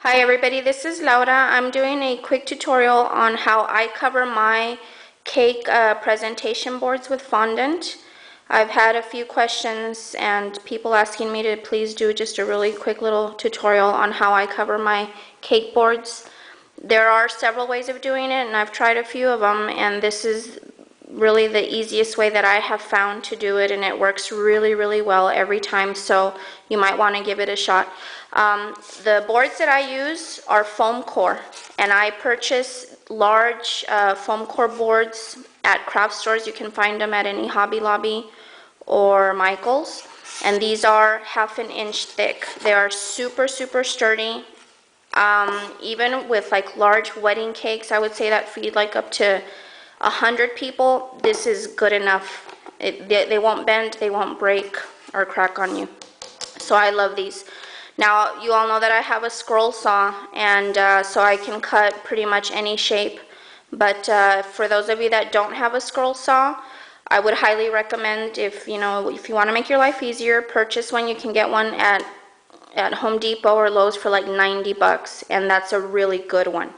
Hi everybody, this is Laura. I'm doing a quick tutorial on how I cover my cake presentation boards with fondant. I've had a few questions and people asking me to please do just a really quick little tutorial on how I cover my cake boards. There are several ways of doing it and I've tried a few of them, and this is really the easiest way that I have found to do it, and it works really well every time, so you might want to give it a shot. The boards that I use are foam core, and I purchase large foam core boards at craft stores. You can find them at any Hobby Lobby or Michael's, and these are 1/2 inch thick. They are super sturdy. Even with like large wedding cakes, I would say that feed like up to 100 people, this is good enough. They won't bend, they won't break or crack on you. So I love these. Now, you all know that I have a scroll saw, and so I can cut pretty much any shape. But for those of you that don't have a scroll saw, I would highly recommend, if you want to make your life easier, purchase one. You can get one at Home Depot or Lowe's for like 90 bucks, and that's a really good one.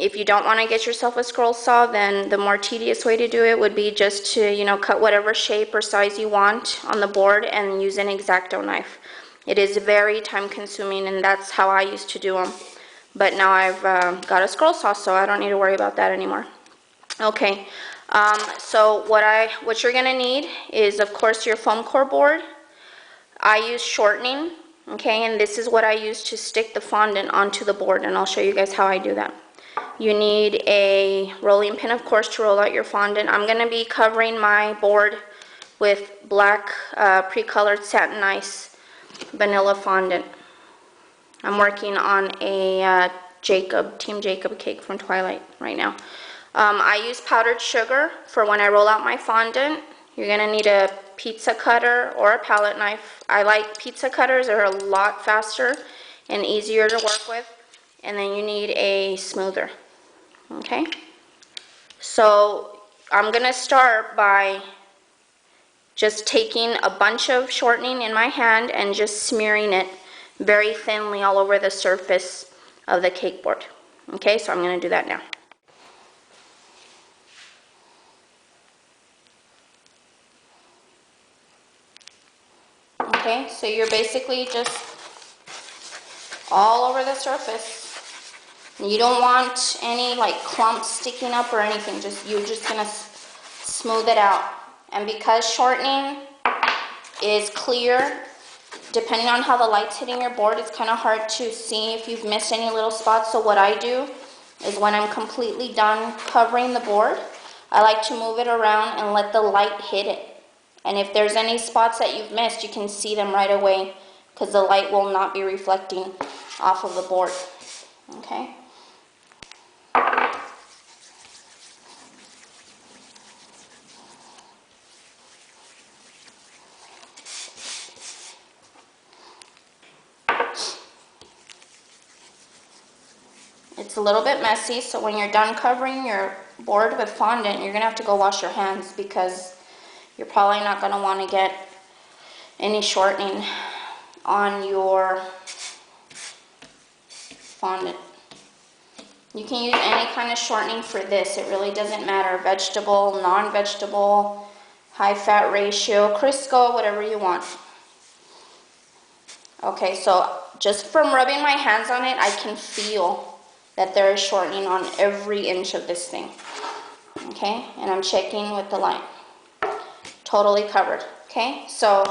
If you don't want to get yourself a scroll saw, then the more tedious way to do it would be just to, cut whatever shape or size you want on the board and use an X-Acto knife. It is very time consuming, and that's how I used to do them. But now I've got a scroll saw, so I don't need to worry about that anymore. Okay, so what you're gonna need is, of course, your foam core board. I use shortening, okay, and this is what I use to stick the fondant onto the board, and I'll show you guys how I do that. You need a rolling pin, of course, to roll out your fondant. I'm going to be covering my board with black pre-colored satin ice vanilla fondant. I'm working on a Team Jacob cake from Twilight right now. I use powdered sugar for when I roll out my fondant. You're going to need a pizza cutter or a palette knife. I like pizza cutters. They're a lot faster and easier to work with. And then you need a smoother. Okay, so I'm gonna start by just taking a bunch of shortening in my hand and just smearing it very thinly all over the surface of the cake board. Okay, so I'm gonna do that now. Okay, so you're basically just all over the surface. You don't want any like clumps sticking up or anything. You're just gonna smooth it out. And because shortening is clear, depending on how the light's hitting your board, it's kind of hard to see if you've missed any little spots. So what I do is, when I'm completely done covering the board, I like to move it around and let the light hit it. And if there's any spots that you've missed, you can see them right away because the light will not be reflecting off of the board. Okay? It's a little bit messy, so when you're done covering your board with fondant, you're going to have to go wash your hands, because you're probably not going to want to get any shortening on your fondant. You can use any kind of shortening for this. It really doesn't matter. Vegetable, non-vegetable, high fat ratio, Crisco, whatever you want. Okay, so just from rubbing my hands on it, I can feel that there is shortening on every inch of this thing. Okay, and I'm checking with the line. Totally covered. Okay, so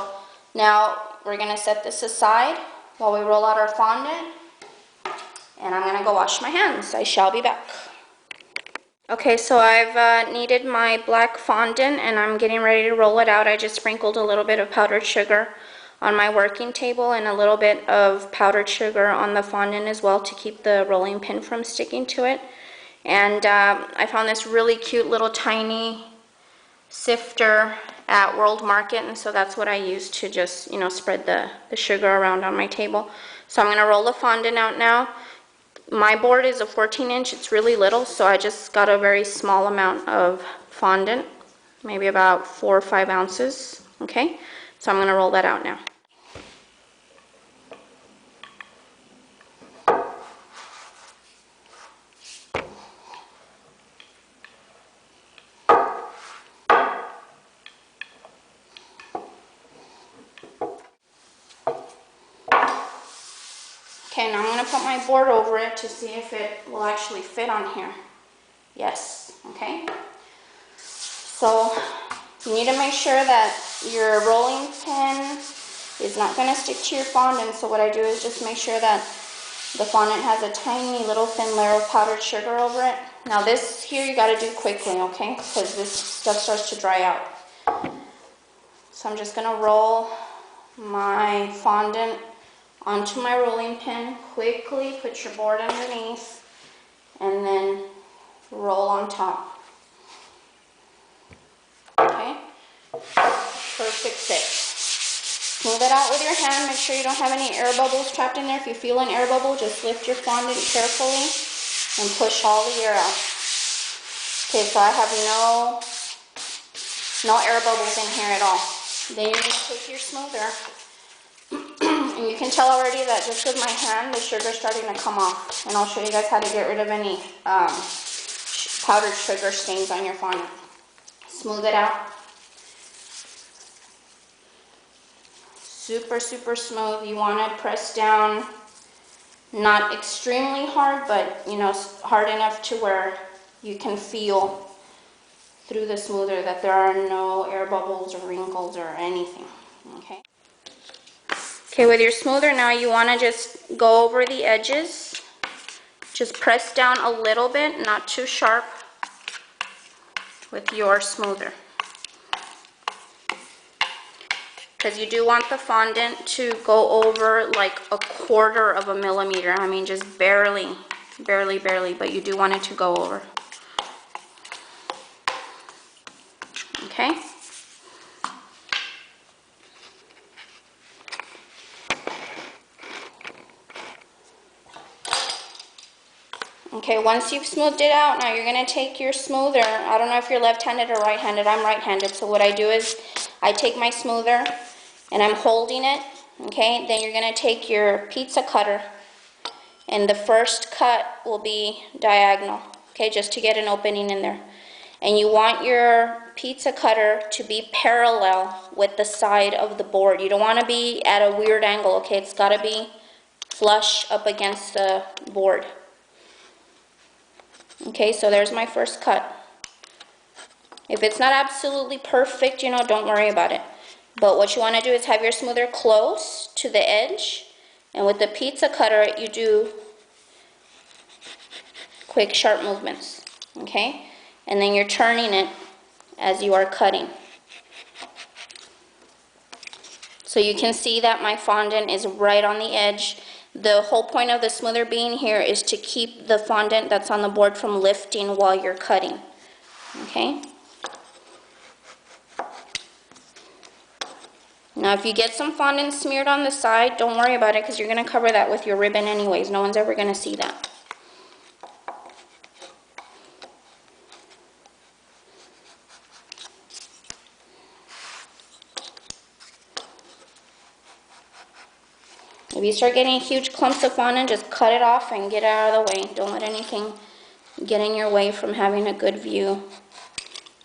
now we're gonna set this aside while we roll out our fondant, and I'm gonna go wash my hands. I shall be back. Okay, so I've kneaded my black fondant and I'm getting ready to roll it out. I just sprinkled a little bit of powdered sugar on my working table and a little bit of powdered sugar on the fondant as well to keep the rolling pin from sticking to it. And I found this really cute little tiny sifter at World Market, and so that's what I use to just, spread the sugar around on my table. So I'm going to roll the fondant out now. My board is a 14-inch, it's really little, so I just got a very small amount of fondant, maybe about 4 or 5 ounces. Okay, so I'm going to roll that out now. Okay, now I'm going to put my board over it to see if it will actually fit on here. Yes, okay. So you need to make sure that your rolling pin is not going to stick to your fondant. So what I do is just make sure that the fondant has a tiny little thin layer of powdered sugar over it. Now this here you got to do quickly, okay, because this stuff starts to dry out. So I'm just going to roll my fondant onto my rolling pin. Quickly put your board underneath and then roll on top. Okay, perfect fit. Smooth it out with your hand. Make sure you don't have any air bubbles trapped in there. If you feel an air bubble, just lift your fondant carefully and push all the air out. Okay, so I have no air bubbles in here at all. Then you need to take your smoother. And you can tell already that just with my hand, the sugar's starting to come off. And I'll show you guys how to get rid of any powdered sugar stains on your fondant. Smooth it out. Super, super smooth. You want to press down, not extremely hard, but hard enough to where you can feel through the smoother that there are no air bubbles or wrinkles or anything. Okay. Okay, with your smoother now, you want to just go over the edges. Just press down a little bit, not too sharp, with your smoother. Because you do want the fondant to go over like 1/4 of a millimeter. I mean, just barely, but you do want it to go over. Okay? Okay, once you've smoothed it out, now you're going to take your smoother. I don't know if you're left-handed or right-handed. I'm right-handed, so what I do is I take my smoother and I'm holding it, okay? Then you're going to take your pizza cutter, and the first cut will be diagonal, okay, just to get an opening in there. And you want your pizza cutter to be parallel with the side of the board. You don't want to be at a weird angle, okay? It's got to be flush up against the board. Okay, so there's my first cut. If it's not absolutely perfect, don't worry about it. But what you want to do is have your smoother close to the edge, and with the pizza cutter, you do quick, sharp movements, okay? And then you're turning it as you are cutting. So you can see that my fondant is right on the edge. The whole point of the smoother being here is to keep the fondant that's on the board from lifting while you're cutting, okay? Now if you get some fondant smeared on the side, don't worry about it, because you're going to cover that with your ribbon anyways. No one's ever going to see that. If you start getting huge clumps of fondant, just cut it off and get it out of the way. Don't let anything get in your way from having a good view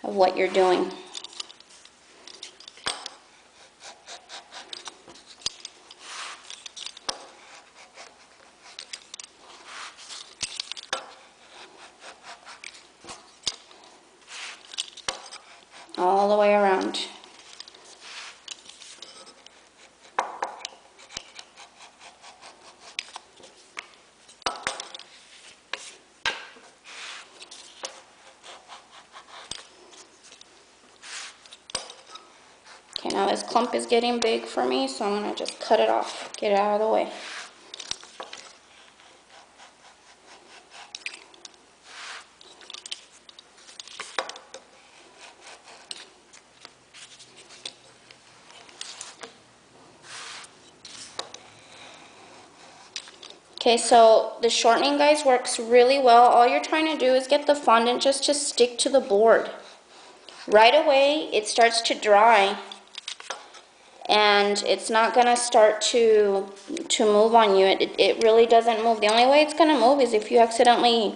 of what you're doing. All the way around. Okay, now this clump is getting big for me, so I'm going to just cut it off, get it out of the way. Okay, so the shortening, guys, works really well. All you're trying to do is get the fondant just to stick to the board. Right away, it starts to dry, and it's not going to start to move on you. It really doesn't move. The only way it's going to move is if you accidentally,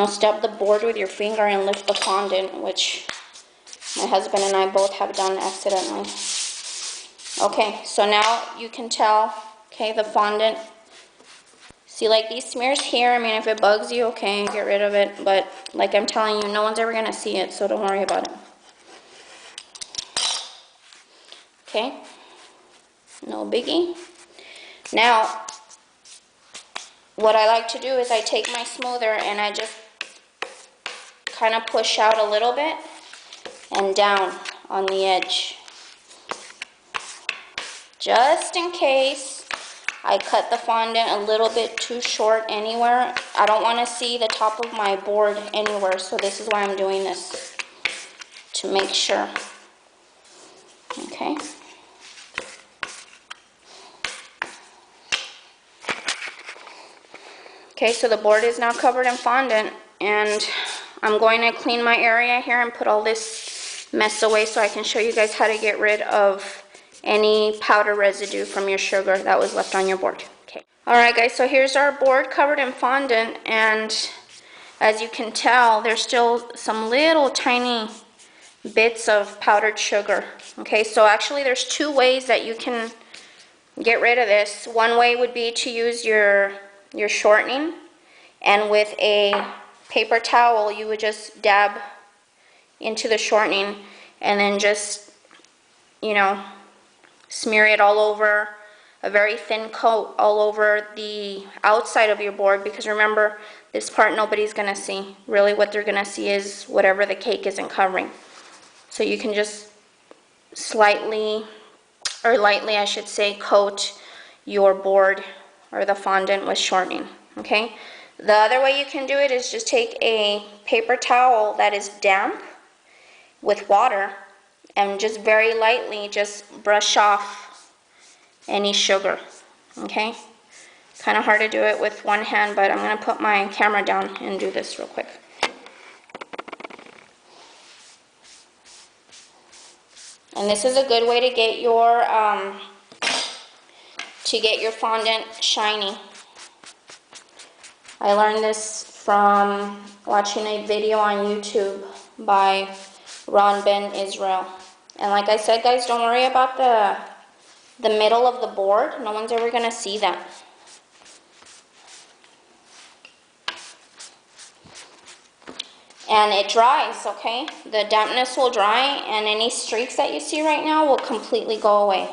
stub the board with your finger and lift the fondant, which my husband and I both have done accidentally. Okay, so now you can tell, okay, the fondant See, like these smears here, I mean, if it bugs you, okay, get rid of it. But like I'm telling you, no one's ever gonna see it, so don't worry about it. Okay, no biggie. Now, what I like to do is I take my smoother and I just kind of push out a little bit and down on the edge. Just in case I cut the fondant a little bit too short anywhere. I don't want to see the top of my board anywhere, so this is why I'm doing this, to make sure. Okay. Okay, so the board is now covered in fondant, and I'm going to clean my area here and put all this mess away so I can show you guys how to get rid of any powder residue from your sugar that was left on your board. Okay. Alright guys, so here's our board covered in fondant, and as you can tell, there's still some little tiny bits of powdered sugar. Okay, so actually there's two ways that you can get rid of this. One way would be to use your shortening, and with a paper towel you would just dab into the shortening and then just, you know, smear it all over, a very thin coat all over the outside of your board, because remember, this part nobody's gonna see. Really what they're gonna see is whatever the cake isn't covering. So you can just slightly, or lightly I should say, coat your board or the fondant with shortening. Okay. The other way you can do it is just take a paper towel that is damp with water and just very lightly just brush off any sugar. Okay. Kind of hard to do it with one hand, but I'm going to put my camera down and do this real quick. And this is a good way to get your fondant shiny. I learned this from watching a video on YouTube by Ron Ben Israel. And like I said, guys, don't worry about the middle of the board. No one's ever going to see that. And it dries, okay? The dampness will dry, and any streaks that you see right now will completely go away.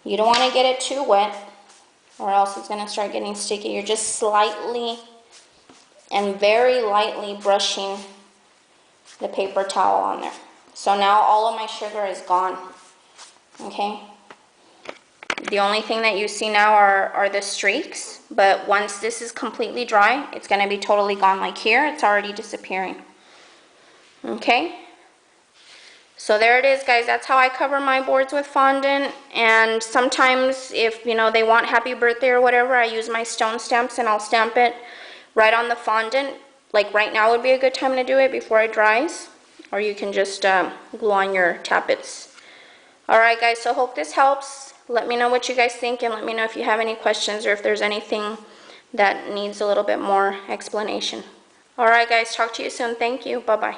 You don't want to get it too wet, or else it's going to start getting sticky. You're just slightly and very lightly brushing the paper towel on there. So now all of my sugar is gone. Okay? The only thing that you see now are the streaks, but once this is completely dry, it's going to be totally gone. Like here, it's already disappearing. Okay? So there it is, guys. That's how I cover my boards with fondant. And sometimes if, you know, they want happy birthday or whatever, I use my stone stamps and I'll stamp it right on the fondant. Like right now would be a good time to do it before it dries. Or you can just glue on your tappets. Alright guys, so hope this helps. Let me know what you guys think, and let me know if you have any questions or if there's anything that needs a little bit more explanation. Alright guys, talk to you soon. Thank you. Bye-bye.